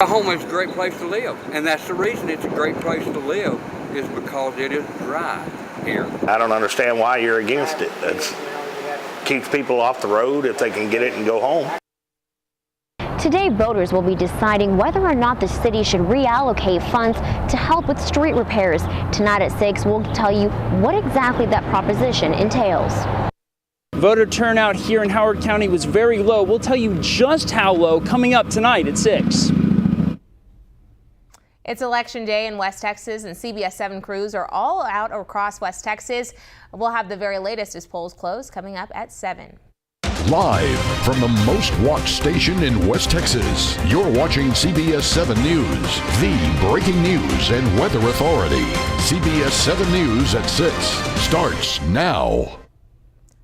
Oklahoma is a great place to live, and that's the reason it's a great place to live, is because it is dry here. I don't understand why you're against it. It keeps people off the road if they can get it and go home. Today, voters will be deciding whether or not the city should reallocate funds to help with street repairs. Tonight at 6, we'll tell you what exactly that proposition entails. Voter turnout here in Howard County was very low. We'll tell you just how low coming up tonight at 6. It's Election Day in West Texas, and CBS 7 crews are all out across West Texas. We'll have the very latest as polls close coming up at 7. Live from the most watched station in West Texas, you're watching CBS 7 News, the breaking news and weather authority. CBS 7 News at 6 starts now.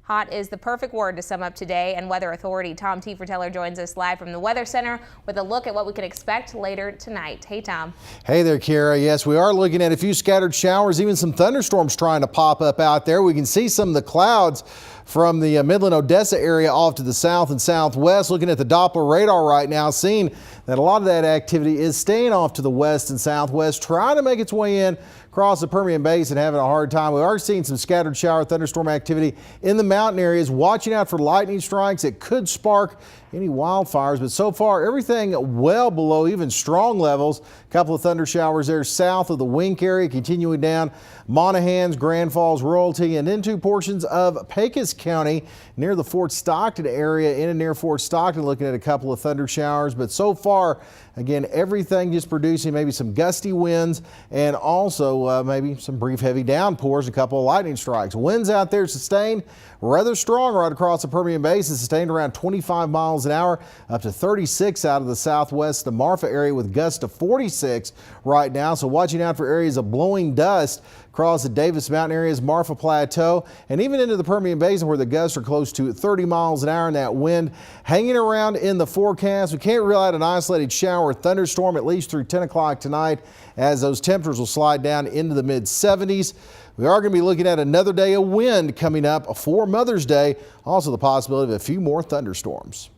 Hot is the perfect word to sum up today, and weather authority Tom Tieferteller joins us live from the Weather Center with a look at what we can expect later tonight. Hey, Tom. Hey there, Kara. Yes, we are looking at a few scattered showers, even some thunderstorms trying to pop up out there. We can see some of the clouds from the Midland-Odessa area off to the south and southwest. Looking at the Doppler radar right now, seeing that a lot of that activity is staying off to the west and southwest, trying to make its way in across the Permian Basin, having a hard time. We are seeing some scattered shower thunderstorm activity in the mountain areas, watching out for lightning strikes that could spark any wildfires, but so far everything well below even strong levels. A couple of thunder showers there south of the Wink area, continuing down Monahans, Grand Falls, Royalty, and into portions of Pecos County near the Fort Stockton area. In and near Fort Stockton, looking at a couple of thunder showers, but so far, again, everything just producing maybe some gusty winds and also maybe some brief heavy downpours, a couple of lightning strikes. Winds out there sustained rather strong right across the Permian Basin, sustained around 25 miles an hour, up to 36 out of the southwest, the Marfa area with gusts of 46 right now. So watching out for areas of blowing dust across the Davis Mountain areas, Marfa Plateau, and even into the Permian Basin where the gusts are close to 30 miles an hour, and that wind hanging around in the forecast. We can't rule out an isolated shower or thunderstorm at least through 10 o'clock tonight, as those temperatures will slide down into the mid-70s. We are going to be looking at another day of wind coming up for Mother's Day. Also the possibility of a few more thunderstorms.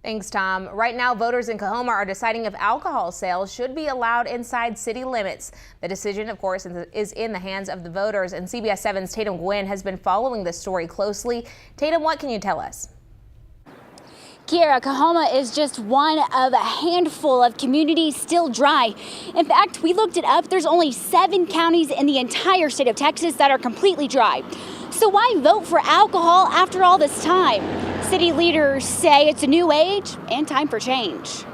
Thanks, Tom. Right now, voters in Coahoma are deciding if alcohol sales should be allowed inside city limits. The decision, of course, is in the hands of the voters, and CBS 7's Tatum Gwynn has been following this story closely. Tatum, what can you tell us? Kiera, Coahoma is just one of a handful of communities still dry. In fact, we looked it up. There's only 7 counties in the entire state of Texas that are completely dry. So why vote for alcohol after all this time? City leaders say it's a new age and time for change.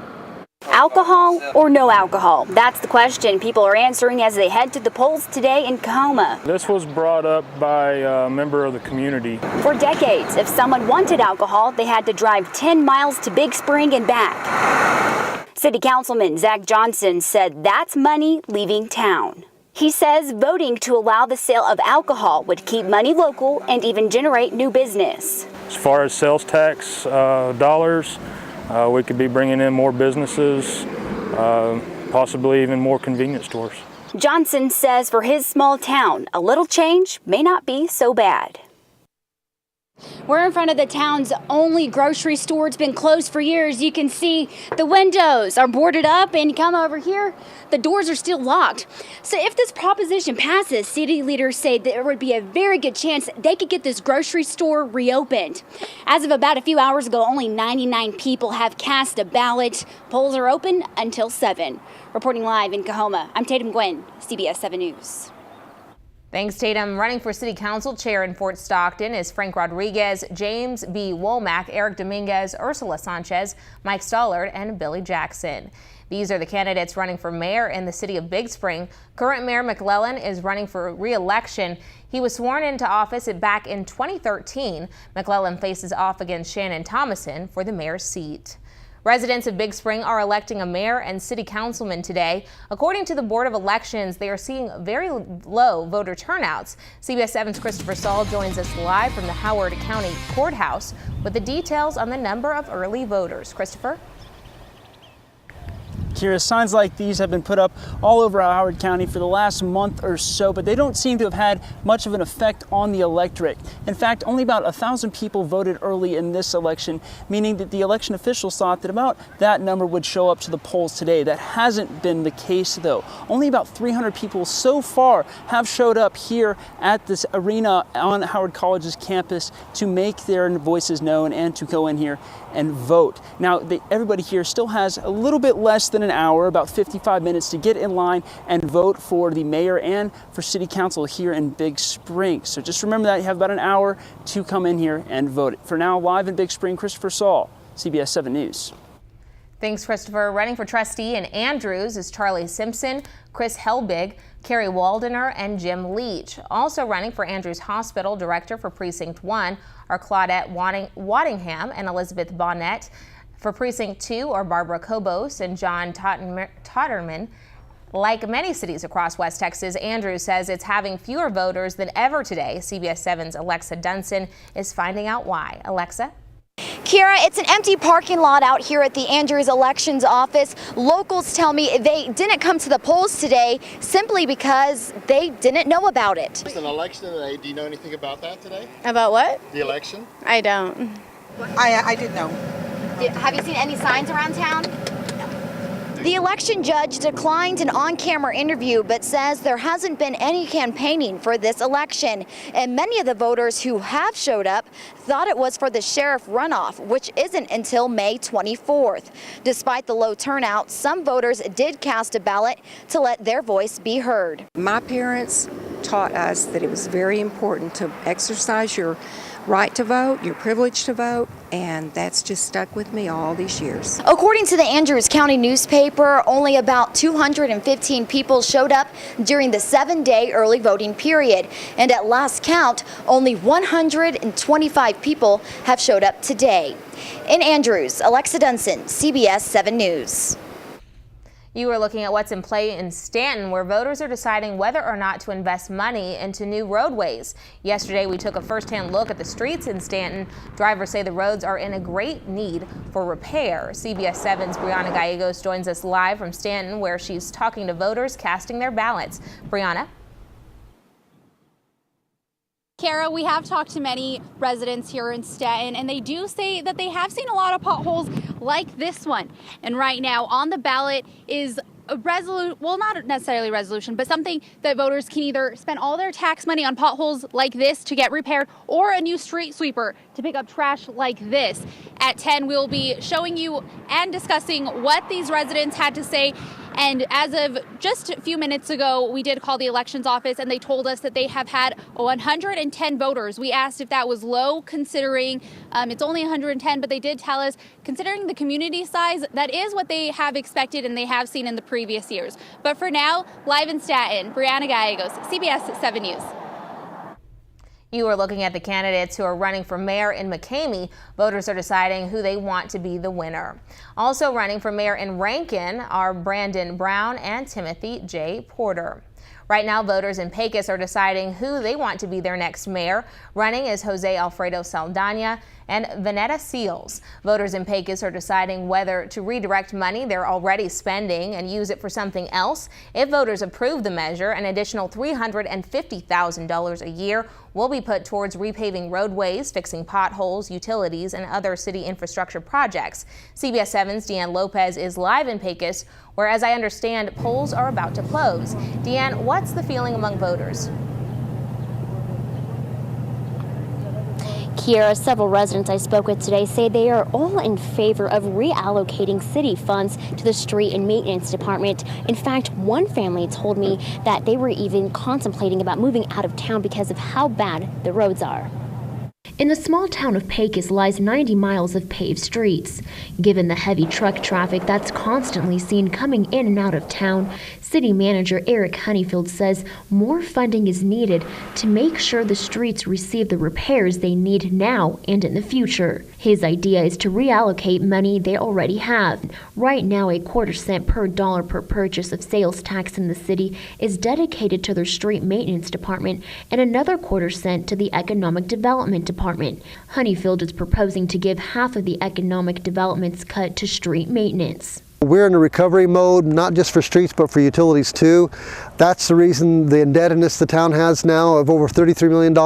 Alcohol or no alcohol? That's the question people are answering as they head to the polls today in Coahoma. This was brought up by a member of the community. For decades, if someone wanted alcohol, they had to drive 10 miles to Big Spring and back. City Councilman Zach Johnson said that's money leaving town. He says voting to allow the sale of alcohol would keep money local and even generate new business. As far as sales tax dollars, we could be bringing in more businesses, possibly even more convenience stores. Johnson says for his small town, a little change may not be so bad. We're in front of the town's only grocery store. It's been closed for years. You can see the windows are boarded up, and you come over here, the doors are still locked. So if this proposition passes, city leaders say there would be a very good chance they could get this grocery store reopened. As of about a few hours ago, only 99 people have cast a ballot. Polls are open until 7. Reporting live in Coahoma, I'm Tatum Gwynn, CBS 7 News. Thanks, Tatum. Running for city council chair in Fort Stockton is Frank Rodriguez, James B. Womack, Eric Dominguez, Ursula Sanchez, Mike Stollard, and Billy Jackson. These are the candidates running for mayor in the city of Big Spring. Current Mayor McClellan is running for re-election. He was sworn into office back in 2013. McClellan faces off against Shannon Thomason for the mayor's seat. Residents of Big Spring are electing a mayor and city councilman today. According to the Board of Elections, they are seeing very low voter turnouts. CBS 7's Christopher Saul joins us live from the Howard County Courthouse with the details on the number of early voters. Christopher? Kira, signs like these have been put up all over Howard County for the last month or so, but they don't seem to have had much of an effect on the electorate. In fact, only about 1,000 people voted early in this election, meaning that the election officials thought that about that number would show up to the polls today. That hasn't been the case, though. Only about 300 people so far have showed up here at this arena on Howard College's campus to make their voices known and to go in here and vote. Now, everybody here still has a little bit less than an hour, about 55 minutes, to get in line and vote for the mayor and for city council here in Big Spring. So just remember that you have about an hour to come in here and vote. For now, live in Big Spring, Christopher Saul, CBS 7 News. Thanks, Christopher. Running for trustee in Andrews is Charlie Simpson, Chris Helbig, Carrie Waldener, and Jim Leach. Also running for Andrews Hospital, Director for Precinct 1 are Claudette Waddingham and Elizabeth Bonnet. For Precinct 2 are Barbara Kobos and John Totterman. Like many cities across West Texas, Andrews says it's having fewer voters than ever today. CBS 7's Alexa Dunson is finding out why. Alexa? Kira, it's an empty parking lot out here at the Andrews Elections Office. Locals tell me they didn't come to the polls today simply because they didn't know about it. It's an election today. Do you know anything about that today? About what? The election? I don't. I did know. Have you seen any signs around town? The election judge declined an on-camera interview but says there hasn't been any campaigning for this election. And many of the voters who have showed up thought it was for the sheriff runoff, which isn't until May 24th. Despite the low turnout, some voters did cast a ballot to let their voice be heard. My parents taught us that it was very important to exercise your right to vote, your privilege to vote, and that's just stuck with me all these years. According to the Andrews County newspaper, only about 215 people showed up during the 7-day early voting period. And at last count, only 125 people have showed up today. In Andrews, Alexa Dunson, CBS 7 News. You are looking at what's in play in Stanton, where voters are deciding whether or not to invest money into new roadways. Yesterday, we took a first-hand look at the streets in Stanton. Drivers say the roads are in a great need for repair. CBS 7's Brianna Gallegos joins us live from Stanton, where she's talking to voters casting their ballots. Brianna? Kara, we have talked to many residents here in Stanton, and they do say that they have seen a lot of potholes like this one. And right now on the ballot is a well, not necessarily a resolution, but something that voters can either spend all their tax money on potholes like this to get repaired, or a new street sweeper to pick up trash like this. At 10, we'll be showing you and discussing what these residents had to say. And as of just a few minutes ago, we did call the elections office, and they told us that they have had 110 voters. We asked if that was low, considering it's only 110, but they did tell us, considering the community size, that is what they have expected and they have seen in the previous years. But for now, live in Stanton, Brianna Gallegos, CBS 7 News. You are looking at the candidates who are running for mayor in McCamey. Voters are deciding who they want to be the winner. Also running for mayor in Rankin are Brandon Brown and Timothy J. Porter. Right now, voters in Pecos are deciding who they want to be their next mayor. Running is Jose Alfredo Saldana and Vanetta Seals. Voters in Pecos are deciding whether to redirect money they're already spending and use it for something else. If voters approve the measure, an additional $350,000 a year will be put towards repaving roadways, fixing potholes, utilities, and other city infrastructure projects. CBS 7's Deanne Lopez is live in Pecos, where, as I understand, polls are about to close. Deanne, what's the feeling among voters? Kira, several residents I spoke with today say they are all in favor of reallocating city funds to the street and maintenance department. In fact, one family told me that they were even contemplating about moving out of town because of how bad the roads are. In the small town of Pecos lies 90 miles of paved streets. Given the heavy truck traffic that's constantly seen coming in and out of town, City Manager Eric Honeyfield says more funding is needed to make sure the streets receive the repairs they need now and in the future. His idea is to reallocate money they already have. Right now, a quarter-cent per dollar per purchase of sales tax in the city is dedicated to their street maintenance department and another quarter-cent to the economic development department. Honeyfield is proposing to give half of the economic development's cut to street maintenance. We're in a recovery mode, not just for streets, but for utilities too. That's the reason the indebtedness the town has now of over $33 million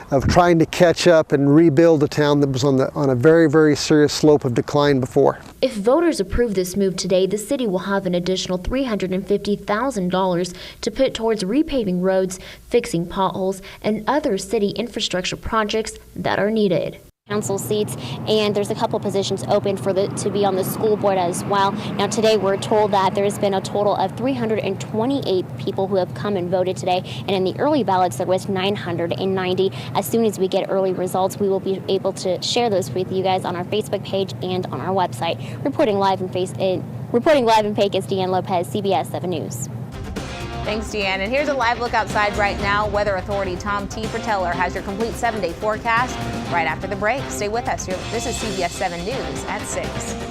of trying to catch up and rebuild a town that was on a very, very serious slope of decline before. If voters approve this move today, the city will have an additional $350,000 to put towards repaving roads, fixing potholes, and other city infrastructure projects that are needed. Council seats, and there's a couple positions open to be on the school board as well. Now today we're told that there's been a total of 328 people who have come and voted today, and in the early ballots there was 990. As soon as we get early results, we will be able to share those with you guys on our Facebook page and on our website. Reporting live in Pecos, Deanne Lopez, CBS 7 News. Thanks, Deanne. And here's a live look outside right now. Weather Authority Tom T. Frateller has your complete 7-day forecast right after the break. Stay with us. This is CBS 7 News at 6.